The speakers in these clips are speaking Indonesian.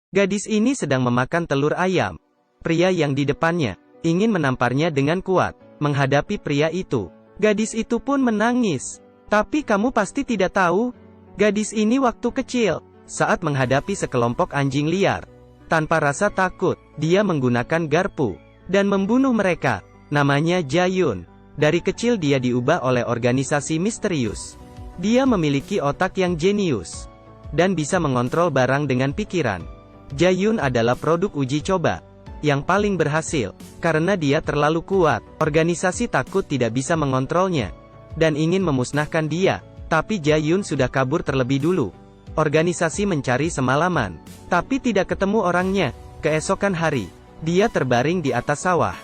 Gadis ini sedang memakan telur ayam. Pria yang di depannya ingin menamparnya dengan kuat. Menghadapi pria itu, gadis itu pun menangis. Tapi kamu pasti tidak tahu, gadis ini waktu kecil, saat menghadapi sekelompok anjing liar. Tanpa rasa takut, dia menggunakan garpu dan membunuh mereka. Namanya Jae-yun. Dari kecil dia diubah oleh organisasi misterius. Dia memiliki otak yang jenius dan bisa mengontrol barang dengan pikiran. Jae-yun adalah produk uji coba yang paling berhasil. Karena dia terlalu kuat, organisasi takut tidak bisa mengontrolnya dan ingin memusnahkan dia. Tapi Jae-yun sudah kabur terlebih dulu. Organisasi mencari semalaman, tapi tidak ketemu orangnya. Keesokan hari, dia terbaring di atas sawah.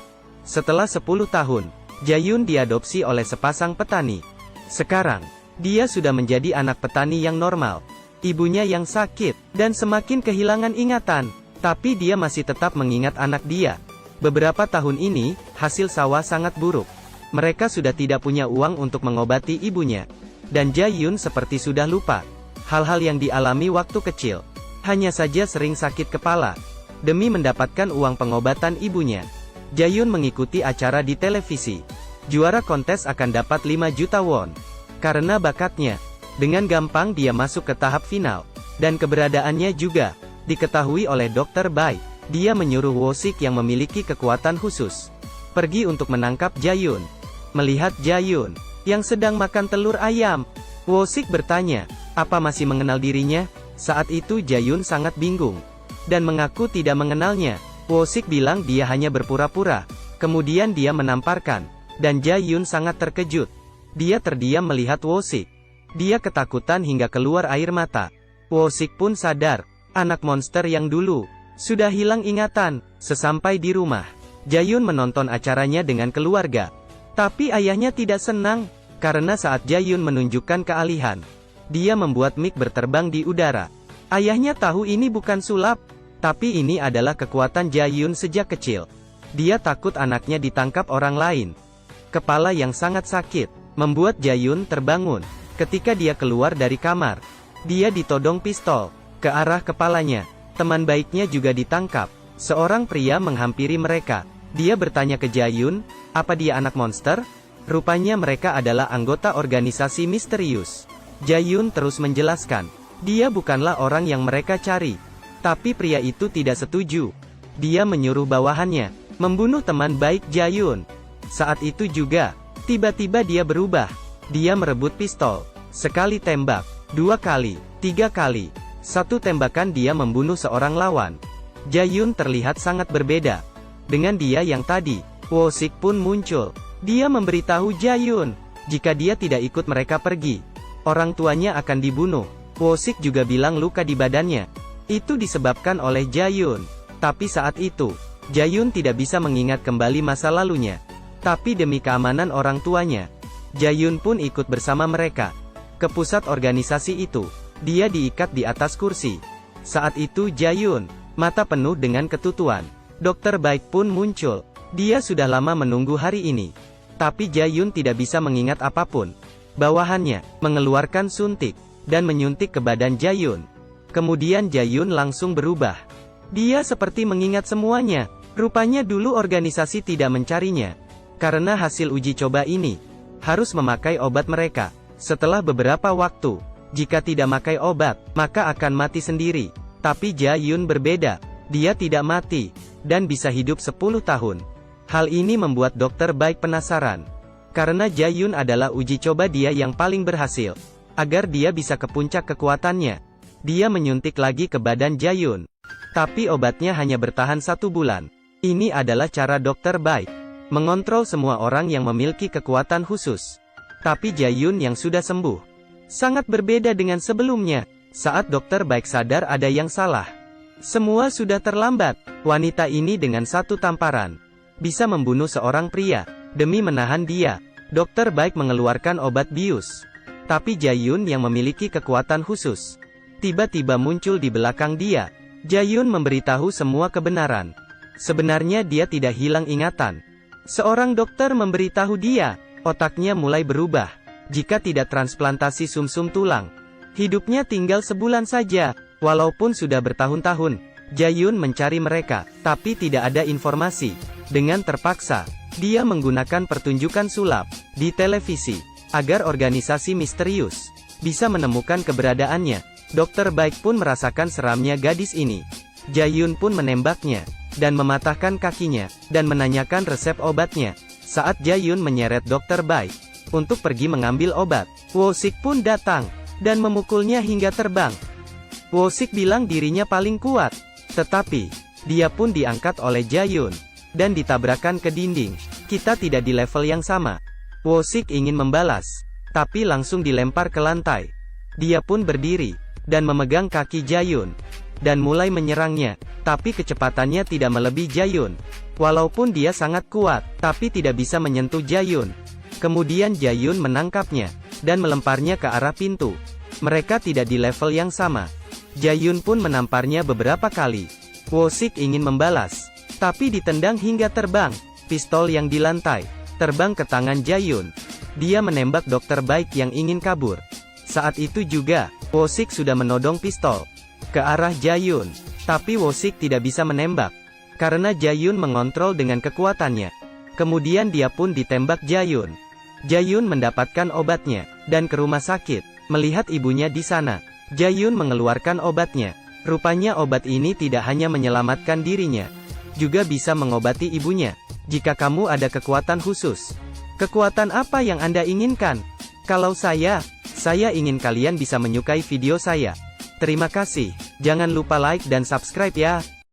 Setelah 10 tahun, Jae-yun diadopsi oleh sepasang petani. Sekarang, dia sudah menjadi anak petani yang normal. Ibunya yang sakit, dan semakin kehilangan ingatan. Tapi dia masih tetap mengingat anak dia. Beberapa tahun ini, hasil sawah sangat buruk. Mereka sudah tidak punya uang untuk mengobati ibunya. Dan Jae-yun seperti sudah lupa hal-hal yang dialami waktu kecil. Hanya saja sering sakit kepala. Demi mendapatkan uang pengobatan ibunya, Jae-yun mengikuti acara di televisi. Juara kontes akan dapat 5 juta won. Karena bakatnya, dengan gampang dia masuk ke tahap final. Dan keberadaannya juga diketahui oleh Dr. Bai. Dia menyuruh Wo-sik yang memiliki kekuatan khusus pergi untuk menangkap Jae-yun. Melihat Jae-yun yang sedang makan telur ayam, Wo-sik bertanya, apa masih mengenal dirinya? Saat itu Jae-yun sangat bingung dan mengaku tidak mengenalnya. Wo-sik bilang dia hanya berpura-pura. Kemudian dia menamparkan, dan Jae-yun sangat terkejut. Dia terdiam melihat Wo-sik. Dia ketakutan hingga keluar air mata. Wo-sik pun sadar, anak monster yang dulu sudah hilang ingatan. Sesampai di rumah, Jae-yun menonton acaranya dengan keluarga. Tapi ayahnya tidak senang, karena saat Jae-yun menunjukkan kealihan, dia membuat mic berterbang di udara. Ayahnya tahu ini bukan sulap, tapi ini adalah kekuatan Jae-yun sejak kecil. Dia takut anaknya ditangkap orang lain. Kepala yang sangat sakit membuat Jae-yun terbangun. Ketika dia keluar dari kamar, dia ditodong pistol ke arah kepalanya. Teman baiknya juga ditangkap. Seorang pria menghampiri mereka. Dia bertanya ke Jae-yun, apa dia anak monster? Rupanya mereka adalah anggota organisasi misterius. Jae-yun terus menjelaskan, dia bukanlah orang yang mereka cari. Tapi pria itu tidak setuju. Dia menyuruh bawahannya membunuh teman baik Jae-yun. Saat itu juga, tiba-tiba dia berubah. Dia merebut pistol. Sekali tembak, 2 kali, 3 kali. 1 tembakan dia membunuh seorang lawan. Jae-yun terlihat sangat berbeda dengan dia yang tadi. Wo-sik pun muncul. Dia memberitahu Jae-yun, jika dia tidak ikut mereka pergi, orang tuanya akan dibunuh. Wo-sik juga bilang luka di badannya itu disebabkan oleh Jae-yun. Tapi saat itu, Jae-yun tidak bisa mengingat kembali masa lalunya. Tapi demi keamanan orang tuanya, Jae-yun pun ikut bersama mereka ke pusat organisasi itu. Dia diikat di atas kursi. Saat itu Jae-yun, mata penuh dengan ketutuan. Dokter Baik pun muncul. Dia sudah lama menunggu hari ini. Tapi Jae-yun tidak bisa mengingat apapun. Bawahannya mengeluarkan suntik dan menyuntik ke badan Jae-yun. Kemudian Jae-yun langsung berubah. Dia seperti mengingat semuanya. Rupanya dulu organisasi tidak mencarinya. Karena hasil uji coba ini harus memakai obat mereka. Setelah beberapa waktu, jika tidak makai obat, maka akan mati sendiri. Tapi Jae-yun berbeda. Dia tidak mati dan bisa hidup 10 tahun. Hal ini membuat Dokter Baik penasaran. Karena Jae-yun adalah uji coba dia yang paling berhasil. Agar dia bisa ke puncak kekuatannya, dia menyuntik lagi ke badan Jae-yun. Tapi obatnya hanya bertahan 1 bulan. Ini adalah cara Dokter Baik mengontrol semua orang yang memiliki kekuatan khusus. Tapi Jae-yun yang sudah sembuh sangat berbeda dengan sebelumnya. Saat Dokter Baik sadar ada yang salah, semua sudah terlambat. Wanita ini dengan 1 tamparan bisa membunuh seorang pria. Demi menahan dia, Dokter Baik mengeluarkan obat bius. Tapi Jae-yun yang memiliki kekuatan khusus tiba-tiba muncul di belakang dia. Jae-yun memberitahu semua kebenaran. Sebenarnya dia tidak hilang ingatan. Seorang dokter memberitahu dia, otaknya mulai berubah. Jika tidak transplantasi sumsum tulang, hidupnya tinggal sebulan saja. Walaupun sudah bertahun-tahun, Jae-yun mencari mereka, tapi tidak ada informasi. Dengan terpaksa, dia menggunakan pertunjukan sulap di televisi, agar organisasi misterius bisa menemukan keberadaannya. Dokter Baik pun merasakan seramnya gadis ini. Jae-yun pun menembaknya, dan mematahkan kakinya, dan menanyakan resep obatnya. Saat Jae-yun menyeret Dokter Baik untuk pergi mengambil obat, Wo-sik pun datang, dan memukulnya hingga terbang. Wo-sik bilang dirinya paling kuat, tetapi dia pun diangkat oleh Jae-yun, dan ditabrakkan ke dinding. Kita tidak di level yang sama. Wo-sik ingin membalas, tapi langsung dilempar ke lantai. Dia pun berdiri, dan memegang kaki Jae-yun, dan mulai menyerangnya, tapi kecepatannya tidak melebihi Jae-yun. Walaupun dia sangat kuat, tapi tidak bisa menyentuh Jae-yun. Kemudian Jae-yun menangkapnya, dan melemparnya ke arah pintu. Mereka tidak di level yang sama. Jae-yun pun menamparnya beberapa kali. Wo-sik ingin membalas, tapi ditendang hingga terbang. Pistol yang di lantai terbang ke tangan Jae-yun. Dia menembak Dokter Baik yang ingin kabur. Saat itu juga, Wo-sik sudah menodong pistol ke arah Jae-yun, tapi Wo-sik tidak bisa menembak karena Jae-yun mengontrol dengan kekuatannya. Kemudian dia pun ditembak Jae-yun. Jae-yun mendapatkan obatnya dan ke rumah sakit. Melihat ibunya di sana, Jae-yun mengeluarkan obatnya. Rupanya obat ini tidak hanya menyelamatkan dirinya, juga bisa mengobati ibunya. Jika kamu ada kekuatan khusus, kekuatan apa yang Anda inginkan? Kalau saya ingin kalian bisa menyukai video saya. Terima kasih. Jangan lupa like dan subscribe ya.